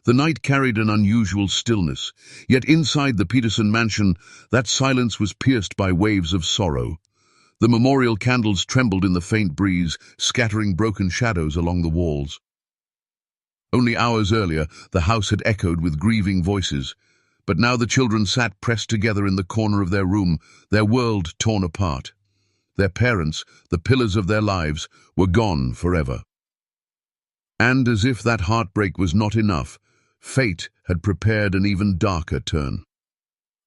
The night carried an unusual stillness, yet inside the Peterson mansion, that silence was pierced by waves of sorrow. The memorial candles trembled in the faint breeze, scattering broken shadows along the walls. Only hours earlier, the house had echoed with grieving voices, but now the children sat pressed together in the corner of their room, their world torn apart. Their parents, the pillars of their lives, were gone forever. And as if that heartbreak was not enough, fate had prepared an even darker turn.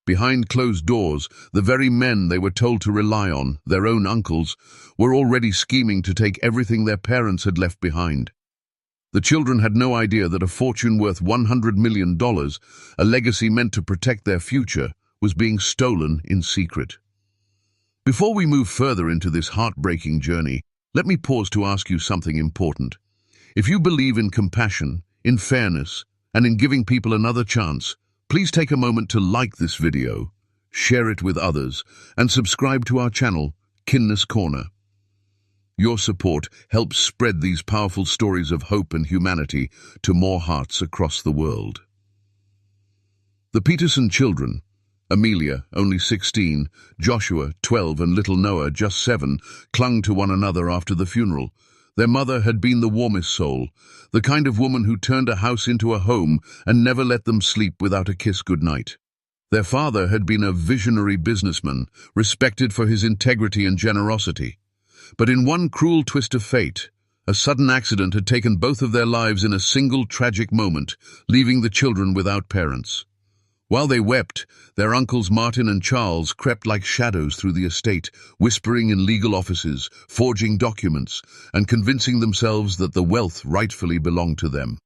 Behind closed doors, the very men they were told to rely on, their own uncles, were already scheming to take everything their parents had left behind. The children had no idea that a fortune worth $100 million, a legacy meant to protect their future, was being stolen in secret. Before we move further into this heartbreaking journey, let me pause to ask you something important. If you believe in compassion, in fairness, and in giving people another chance, please take a moment to like this video, share it with others, and subscribe to our channel, Kindness Corner. Your support helps spread these powerful stories of hope and humanity to more hearts across the world. The Peterson children, Amelia, only 16, Joshua, 12, and little Noah, just 7, clung to one another after the funeral. Their mother had been the warmest soul, the kind of woman who turned a house into a home and never let them sleep without a kiss goodnight. Their father had been a visionary businessman, respected for his integrity and generosity. But in one cruel twist of fate, a sudden accident had taken both of their lives in a single tragic moment, leaving the children without parents. While they wept, their uncles Martin and Charles crept like shadows through the estate, whispering in legal offices, forging documents, and convincing themselves that the wealth rightfully belonged to them.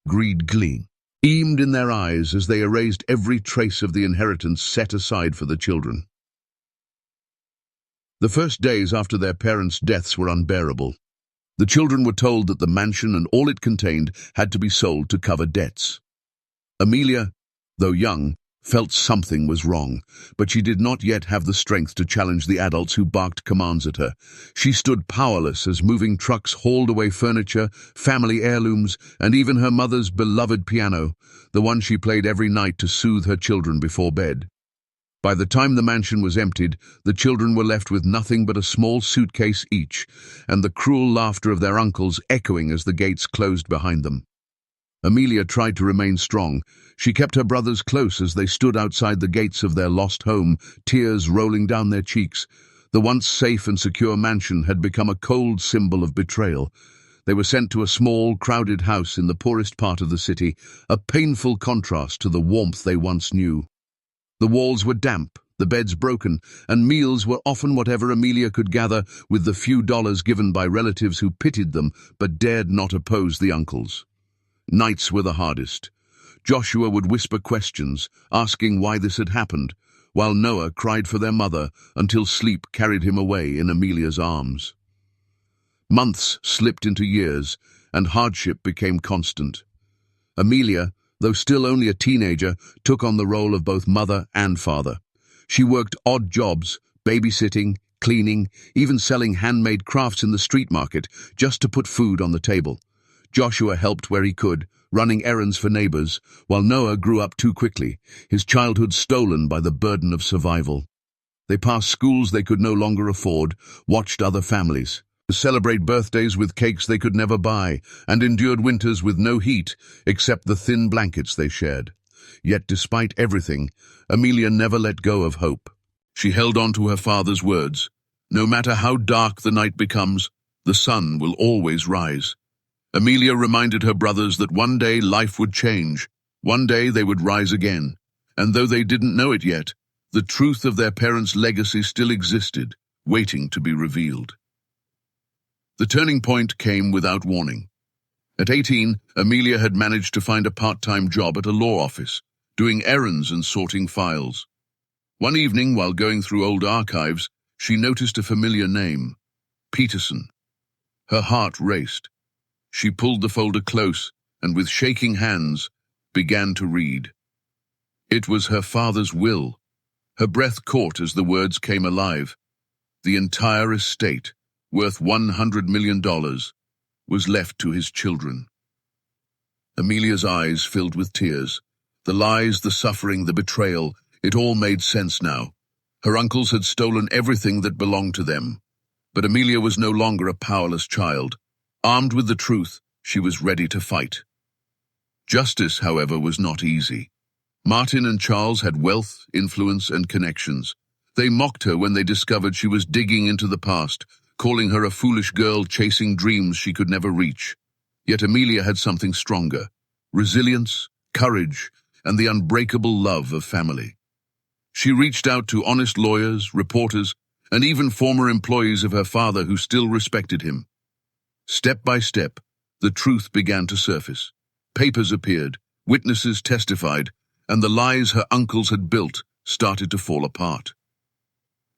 Greed gleamed in their eyes as they erased every trace of the inheritance set aside for the children. The first days after their parents' deaths were unbearable. The children were told that the mansion and all it contained had to be sold to cover debts. Amelia, though young, felt something was wrong, but she did not yet have the strength to challenge the adults who barked commands at her. She stood powerless as moving trucks hauled away furniture, family heirlooms, and even her mother's beloved piano, the one she played every night to soothe her children before bed. By the time the mansion was emptied, the children were left with nothing but a small suitcase each, and the cruel laughter of their uncles echoing as the gates closed behind them. Amelia tried to remain strong. She kept her brothers close as they stood outside the gates of their lost home, tears rolling down their cheeks. The once safe and secure mansion had become a cold symbol of betrayal. They were sent to a small, crowded house in the poorest part of the city, a painful contrast to the warmth they once knew. The walls were damp, the beds broken, and meals were often whatever Amelia could gather with the few dollars given by relatives who pitied them but dared not oppose the uncles. Nights were the hardest. Joshua would whisper questions, asking why this had happened, while Noah cried for their mother until sleep carried him away in Amelia's arms. Months slipped into years, and hardship became constant. Amelia, though still only a teenager, took on the role of both mother and father. She worked odd jobs, babysitting, cleaning, even selling handmade crafts in the street market, just to put food on the table. Joshua helped where he could, running errands for neighbors, while Noah grew up too quickly, his childhood stolen by the burden of survival. They passed schools they could no longer afford, watched other families celebrate birthdays with cakes they could never buy, and endured winters with no heat except the thin blankets they shared. Yet despite everything, Amelia never let go of hope. She held on to her father's words. No matter how dark the night becomes, the sun will always rise. Amelia reminded her brothers that one day life would change. One day they would rise again. And though they didn't know it yet, the truth of their parents' legacy still existed, waiting to be revealed. The turning point came without warning. At 18, Amelia had managed to find a part-time job at a law office, doing errands and sorting files. One evening, while going through old archives, she noticed a familiar name, Peterson. Her heart raced. She pulled the folder close and, with shaking hands, began to read. It was her father's will. Her breath caught as the words came alive. The entire estate, worth $100 million, was left to his children. Amelia's eyes filled with tears. The lies, the suffering, the betrayal, it all made sense now. Her uncles had stolen everything that belonged to them. But Amelia was no longer a powerless child. Armed with the truth, she was ready to fight. Justice, however, was not easy. Martin and Charles had wealth, influence, and connections. They mocked her when they discovered she was digging into the past, calling her a foolish girl chasing dreams she could never reach. Yet Amelia had something stronger: resilience, courage, and the unbreakable love of family. She reached out to honest lawyers, reporters, and even former employees of her father who still respected him. Step by step, the truth began to surface. Papers appeared, witnesses testified, and the lies her uncles had built started to fall apart.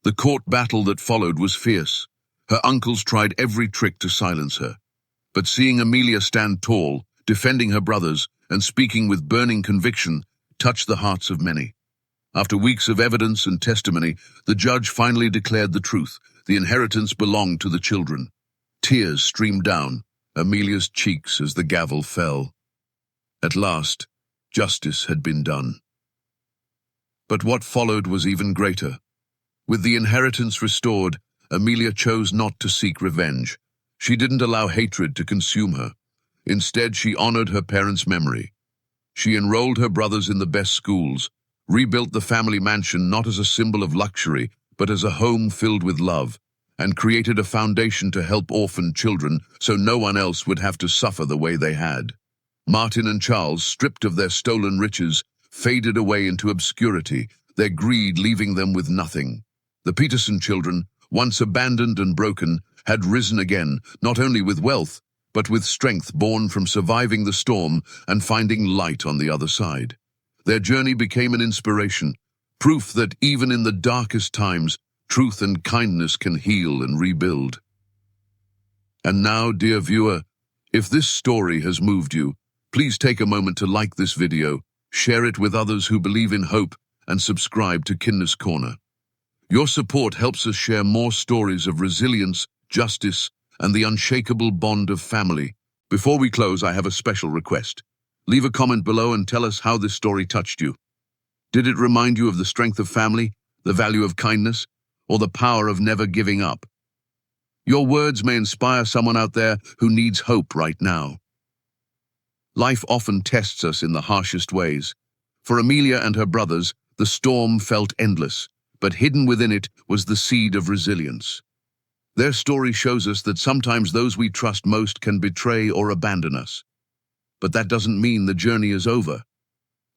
The court battle that followed was fierce. Her uncles tried every trick to silence her. But seeing Amelia stand tall, defending her brothers, and speaking with burning conviction, touched the hearts of many. After weeks of evidence and testimony, the judge finally declared the truth. The inheritance belonged to the children. Tears streamed down Amelia's cheeks as the gavel fell. At last, justice had been done. But what followed was even greater. With the inheritance restored, Amelia chose not to seek revenge. She didn't allow hatred to consume her. Instead, she honored her parents' memory. She enrolled her brothers in the best schools, rebuilt the family mansion not as a symbol of luxury, but as a home filled with love, and created a foundation to help orphaned children so no one else would have to suffer the way they had. Martin and Charles, stripped of their stolen riches, faded away into obscurity, their greed leaving them with nothing. The Peterson children, once abandoned and broken, had risen again, not only with wealth, but with strength born from surviving the storm and finding light on the other side. Their journey became an inspiration, proof that even in the darkest times, truth and kindness can heal and rebuild. And now, dear viewer, if this story has moved you, please take a moment to like this video, share it with others who believe in hope, and subscribe to Kindness Corner. Your support helps us share more stories of resilience, justice, and the unshakable bond of family. Before we close, I have a special request. Leave a comment below and tell us how this story touched you. Did it remind you of the strength of family, the value of kindness, or the power of never giving up? Your words may inspire someone out there who needs hope right now. Life often tests us in the harshest ways. For Amelia and her brothers, the storm felt endless, but hidden within it was the seed of resilience. Their story shows us that sometimes those we trust most can betray or abandon us. But that doesn't mean the journey is over.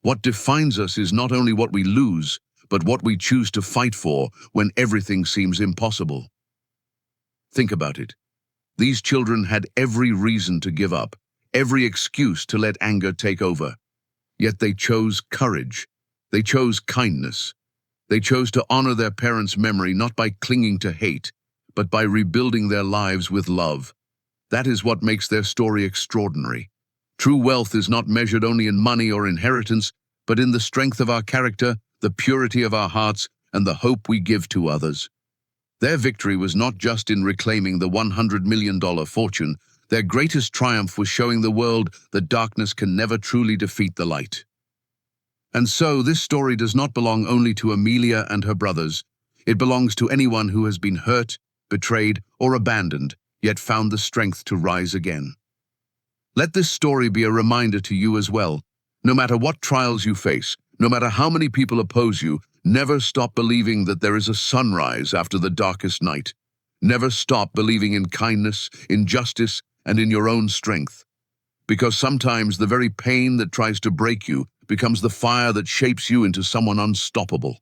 What defines us is not only what we lose, but what we choose to fight for when everything seems impossible. Think about it. These children had every reason to give up, every excuse to let anger take over. Yet they chose courage. They chose kindness. They chose to honor their parents' memory not by clinging to hate, but by rebuilding their lives with love. That is what makes their story extraordinary. True wealth is not measured only in money or inheritance, but in the strength of our character, the purity of our hearts, and the hope we give to others. Their victory was not just in reclaiming the $100 million fortune. Their greatest triumph was showing the world that darkness can never truly defeat the light. And so, this story does not belong only to Amelia and her brothers. It belongs to anyone who has been hurt, betrayed, or abandoned, yet found the strength to rise again. Let this story be a reminder to you as well. No matter what trials you face, no matter how many people oppose you, never stop believing that there is a sunrise after the darkest night. Never stop believing in kindness, in justice, and in your own strength. Because sometimes the very pain that tries to break you becomes the fire that shapes you into someone unstoppable.